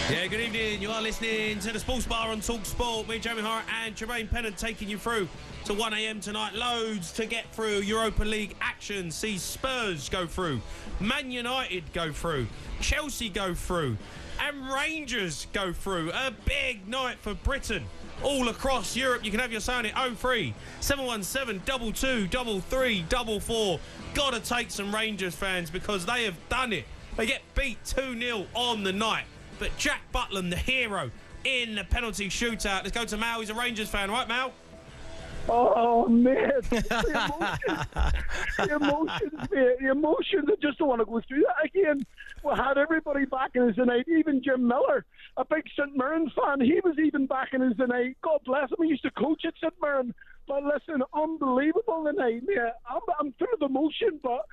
Yeah, good evening. You are listening to the Sports Bar on talkSPORT. Me, Jamie Hart, and Jermaine Pennant taking you through to 1 a.m. tonight. Loads to get through. Europa League action. See Spurs go through. Man United go through. Chelsea go through. And Rangers go through. A big night for Britain. All across Europe. You can have your sound at 03 717 22 33 44. Gotta take some Rangers fans because they have done it. They get beat 2-0 on the night. But Jack Butland, the hero, in the penalty shootout. Let's go to Mal. He's a Rangers fan, right, Mal? Oh, man. The emotions. I just don't want to go through that again. We had everybody backing us tonight, even Jim Miller, a big St Mirren fan. He was even backing us tonight. God bless him. He used to coach at St Mirren. But listen, unbelievable tonight. Yeah, I'm full of emotion, but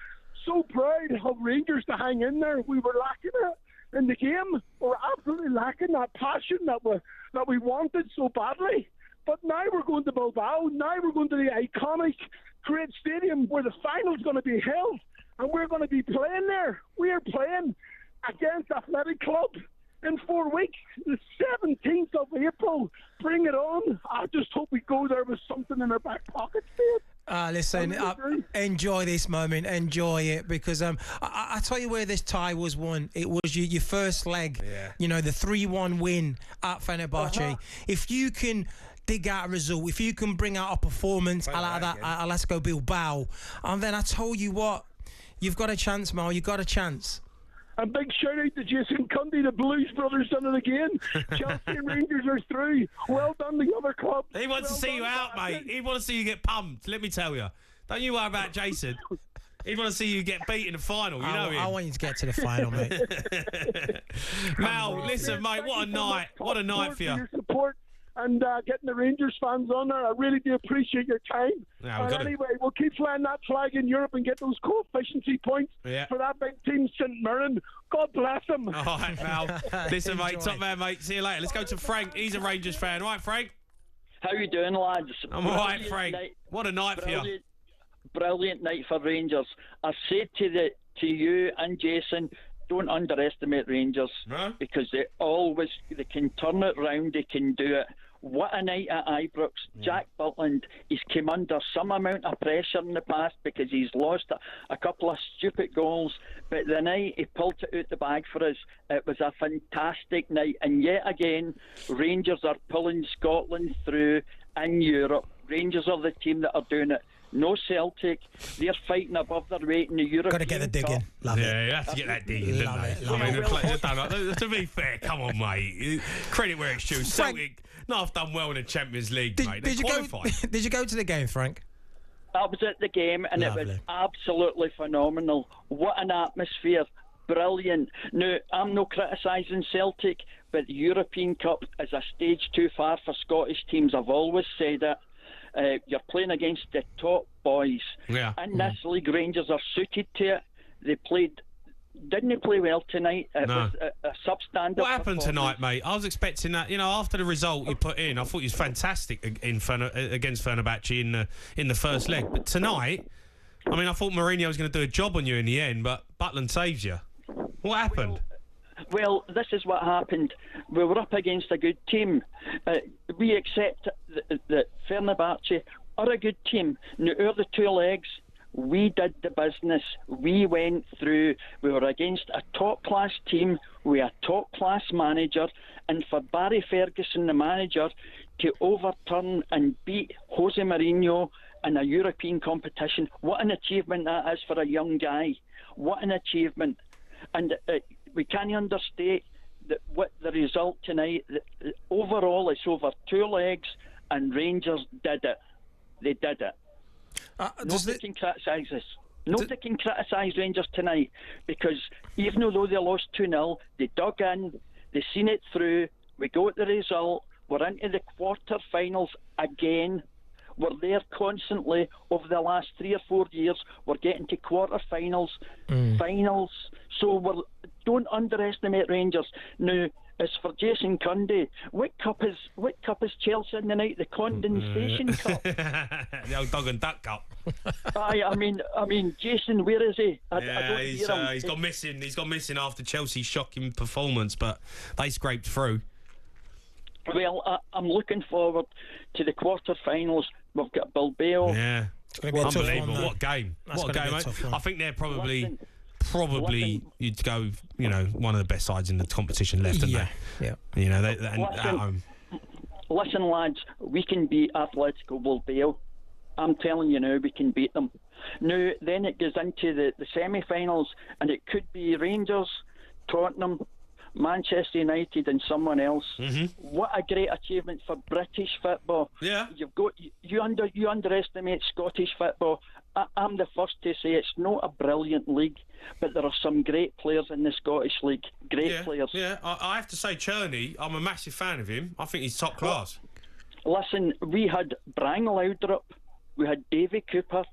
so proud of Rangers to hang in there. We were lacking it in the game. We were absolutely lacking that passion that we wanted so badly. But now we're going to Bilbao. Now we're going to the iconic, great stadium where the final's going to be held. And we're going to be playing there. We are playing against Athletic Club in 4 weeks, the 17th of April. Bring it on. I just hope we go there with something in our back pocket, Steve. Listen, enjoy this moment, enjoy it, because I tell you where this tie was won. It was your first leg, you know, the 3-1 win at Fenerbahce. If you can dig out a result, if you can bring out a performance like that at Let's Go Bilbao, and then I told you what, you've got a chance, Mal, you've got a chance. A big shout out to Jason Cundy, the Blues Brothers done it again. Chelsea and Rangers are through. Well done, the other club. He wants to see you out, mate. He wants to see you get pumped, let me tell you. Don't you worry about Jason. He'd want to see you get beat in the final, you know him. I want you to get to the final, mate. Mal, listen, mate, what a night. What a night for you. Your support and getting the Rangers fans on there. I really do appreciate your time. Yeah, anyway, we'll keep flying that flag in Europe and get those coefficiency points for that big team, St Mirren. God bless them. All right, Mal. Listen, mate, top man, mate. See you later. Let's go to Frank. He's a Rangers fan. All right, Frank? How you doing, lads? I'm all right, Frank. What a night for you. Brilliant night for Rangers. I say to you and Jason, don't underestimate Rangers, because they can turn it round, they can do it. What a night at Ibrox. Jack Butland, he's come under some amount of pressure in the past because he's lost a couple of stupid goals, but the night he pulled it out the bag for us, it was a fantastic night. And yet again, Rangers are pulling Scotland through in Europe. Rangers are the team that are doing it. No Celtic. They're fighting above their weight in the European Got to get the digging. Love it. Yeah, you have to get that digging, don't they? To be fair, come on, mate. Credit where it's due. Celtic not have done well in the Champions League, mate. They qualified. Did you go to the game, Frank? I was at the game, and it was absolutely phenomenal. What an atmosphere. Brilliant. Now, I'm not criticising Celtic, but the European Cup is a stage too far for Scottish teams. I've always said it. You're playing against the top boys. And this league, Rangers are suited to it. Didn't play well tonight. It was a substandard. What happened tonight, mate? I was expecting that. You know, after the result you put in, I thought he was fantastic against Fenerbahce in the first leg. But tonight, I mean, I thought Mourinho was going to do a job on you in the end, but Butland saves you. What happened? Well, this is what happened. We were up against a good team. We accept that Fenerbahce are a good team. Now, out the 2 legs, we did the business. We went through. We were against a top-class team with a top-class manager. And for Barry Ferguson, the manager, to overturn and beat Jose Mourinho in a European competition, what an achievement that is for a young guy. What an achievement. And we can't understate what the result tonight. Overall, it's over 2 legs, and Rangers did it. They did it. Nobody can criticise us. Nobody can criticise Rangers tonight, because even though they lost 2-0, they dug in, they seen it through, we got the result, we're into the quarter-finals again. We're there constantly over the last 3 or 4 years. We're getting to quarter-finals, finals. So don't underestimate Rangers. Now, as for Jason Cundy, what cup is Chelsea in the night? The Condensation Cup. The old dog and duck cup. I mean, Jason, where is he? I don't hear him. He's gone missing. He's gone missing after Chelsea's shocking performance, but they scraped through. Well, I'm looking forward to the quarter-finals. We've got Bilbao. Yeah, It's going to be a tough unbelievable. one, What game! That's What a gonna game! be a tough one. I think they're probably Listen. you'd go, one of the best sides in the competition left, aren't Yeah, they? yeah. At home. Listen, lads, we can beat Atletico Bilbao. I'm telling you now, we can beat them. Now, then it goes into the semi-finals, and it could be Rangers, Tottenham, Manchester United, and someone else. Mm-hmm. What a great achievement for British football. Yeah. You underestimate Scottish football. I'm the first to say it's not a brilliant league, but there are some great players in the Scottish league. Great players. Yeah, I have to say, Cherney, I'm a massive fan of him. I think he's top class. Listen, we had Brian Laudrup, we had Davy Cooper,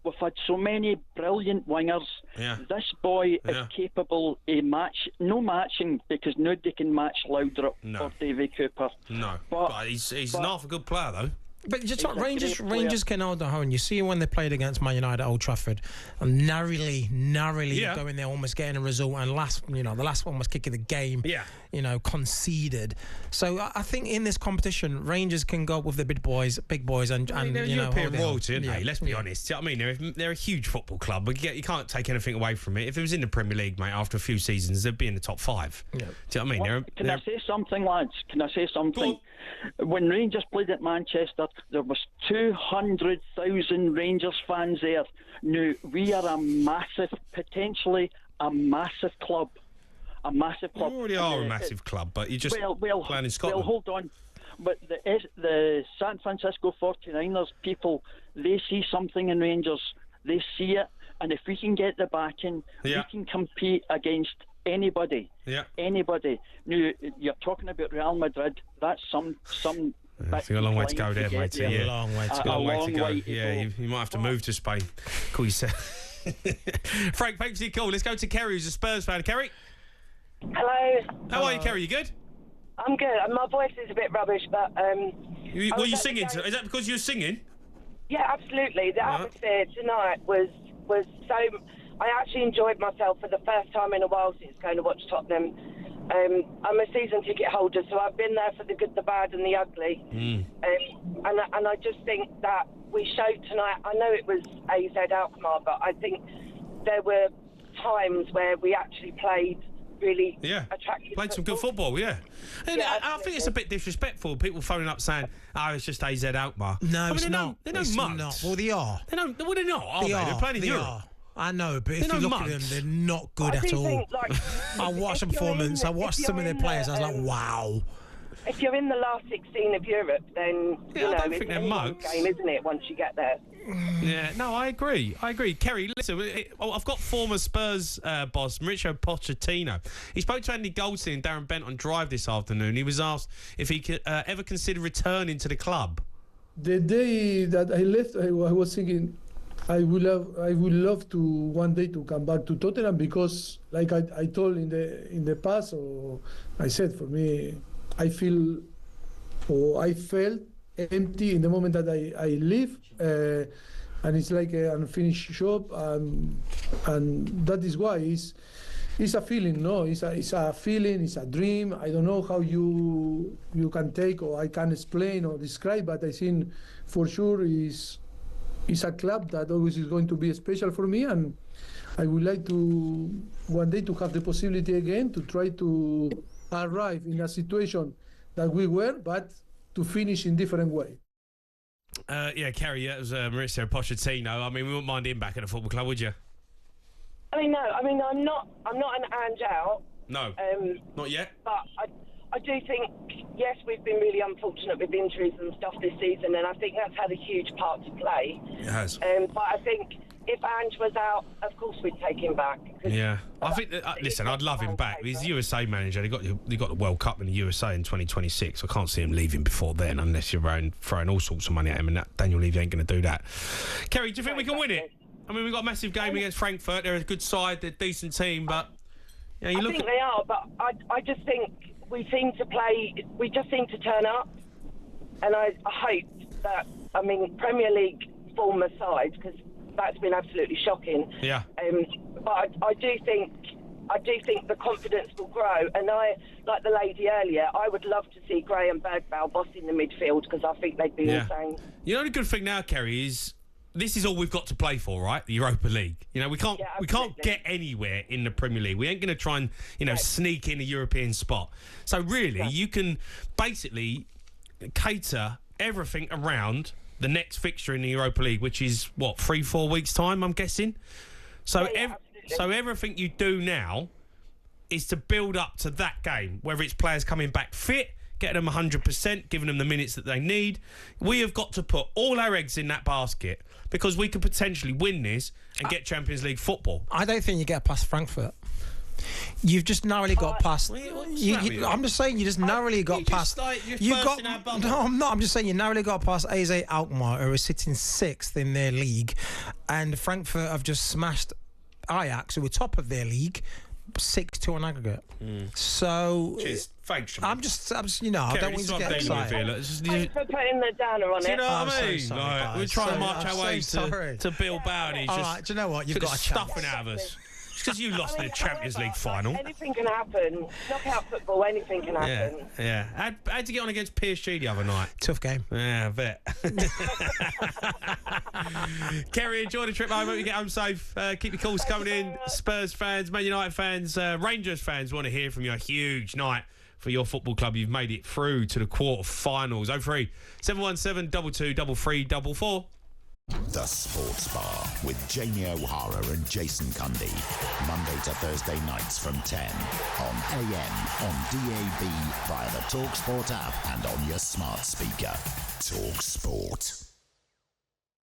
we've had so many brilliant wingers. Yeah. This boy is capable of no matching, because nobody can match Laudrup or Davy Cooper. No, but he's an half a good player, though. But just He's a Rangers great player. can hold their own. You see when they played against Man United at Old Trafford, and narrowly going there, almost getting a result, and the last one was kicking the game. Yeah. Conceded. So I think in this competition, Rangers can go with the big boys, and they're European hold their own. royalty, aren't they? Let's be honest. I mean, they're a huge football club. You can't take anything away from it. If it was in the Premier League, mate, after a few seasons, they'd be in the top 5. Yeah. Do you know what I mean? Can I say something, lads? Can I say something? When Rangers played at Manchester, there was 200,000 Rangers fans there. Now, we are potentially a massive club. A massive club. You already are a massive club, but you just playing in Scotland. Well, hold on. But the San Francisco 49ers people, they see something in Rangers. They see it. And if we can get the backing, we can compete against anybody. Yeah. Anybody. Now, you're talking about Real Madrid. That's some It's got a long way to go there, mate. A long way to go. A long way to go. You might have to move to Spain. Call yourself. Frank, thanks for your call. Let's go to Carrie, who's a Spurs fan. Carrie? Hello. How are you, Carrie? You good? I'm good. My voice is a bit rubbish, but... Were you singing? Is that because you were singing? Yeah, absolutely. The atmosphere tonight was so... I actually enjoyed myself for the first time in a while since going to watch Tottenham. I'm a season ticket holder, so I've been there for the good, the bad and the ugly. And I just think that we showed tonight... I know it was AZ Alkmaar, but I think there were times where we actually played really attractive played some good football, And I think it's a bit disrespectful, people phoning up saying, it's just AZ Alkmaar. No, it's not. They don't much. Well, they are. They're not, are they? They're playing in Europe. I know, but if you look at them, they're not good at all. Think, I watched the performance. I watched some of their players. I was like, wow. If you're in the last 16 of Europe, then I don't think they're mugs. Game, isn't it? Once you get there. Yeah, no, I agree. Kerry, listen, I've got former Spurs boss Mauricio Pochettino. He spoke to Andy Goldstein and Darren Bent on Drive this afternoon. He was asked if he could ever consider returning to the club. The day that I left, I was thinking I would love to one day to come back to Tottenham, because, like I told in the past, or I said, for me, I felt empty in the moment that I leave, and it's like an unfinished job, and that is why it's a feeling, no? It's a feeling, it's a dream. I don't know how you can take, or I can explain or describe, but I think for sure it's a club that always is going to be special for me, and I would like to one day to have the possibility again to try to arrive in a situation that we were, but to finish in different way. Carrie, that was Mauricio Pochettino. I mean, we wouldn't mind him back at the football club, would you? I'm not an Ange out. No, not yet. But I do think, yes, we've been really unfortunate with injuries and stuff this season, and I think that's had a huge part to play. It has. But I think if Ange was out, of course we'd take him back. Yeah, I think that, listen, I'd love him back. He's the USA manager. They got the World Cup in the USA in 2026. I can't see him leaving before then unless you're throwing all sorts of money at him, and that Daniel Levy ain't going to do that. Kerry, do you think we can win it? I mean, we've got a massive game against Frankfurt. They're a good side. They're a decent team, but I think they are. But I just think we just seem to turn up, and I hope that, I mean, Premier League form aside, because that's been absolutely shocking. Yeah. But I do think the confidence will grow, and I, like the lady earlier, I would love to see Gray and Bergvall bossing the midfield, because I think they'd be insane. You know, the good thing now, Kerry, is this is all we've got to play for, right? The Europa League. You know, we can't get anywhere in the Premier League. We ain't going to try and sneak in a European spot. So really, you can basically cater everything around the next fixture in the Europa League, which is what, 3-4 weeks time, I'm guessing. So so everything you do now is to build up to that game, whether it's players coming back fit, getting them 100%, giving them the minutes that they need. We have got to put all our eggs in that basket, because we could potentially win this and get Champions League football. I don't think you get past Frankfurt. You've just narrowly got past. I'm just saying, you just narrowly got past. No, I'm not. I'm just saying you narrowly got past AZ Alkmaar, who are sitting 6th in their league, and Frankfurt have just smashed Ajax, who were top of their league, 6-2 on aggregate. So thanks. I'm just, I don't want you to get excited. Thanks for putting the downer on it. Do you know what I mean? So sorry, we're trying to march our way to Bilbao, and he's just right, do you know what? You've got a stuffing out of us. It's because you lost in the Champions League final. Anything can happen. Knockout football, anything can happen. Yeah. How'd you get on against PSG the other night? Tough game. Yeah, I bet. Kerry, enjoy the trip home. Hope you get home safe. Keep your calls coming in. Spurs fans, Man United fans, Rangers fans want to hear from you. A huge night for your football club. You've made it through to the quarter-finals. 03 717 22 3344. The Sports Bar with Jamie O'Hara and Jason Cundy. Monday to Thursday nights from 10 on AM, on DAB, via the talkSPORT app and on your smart speaker. talkSPORT.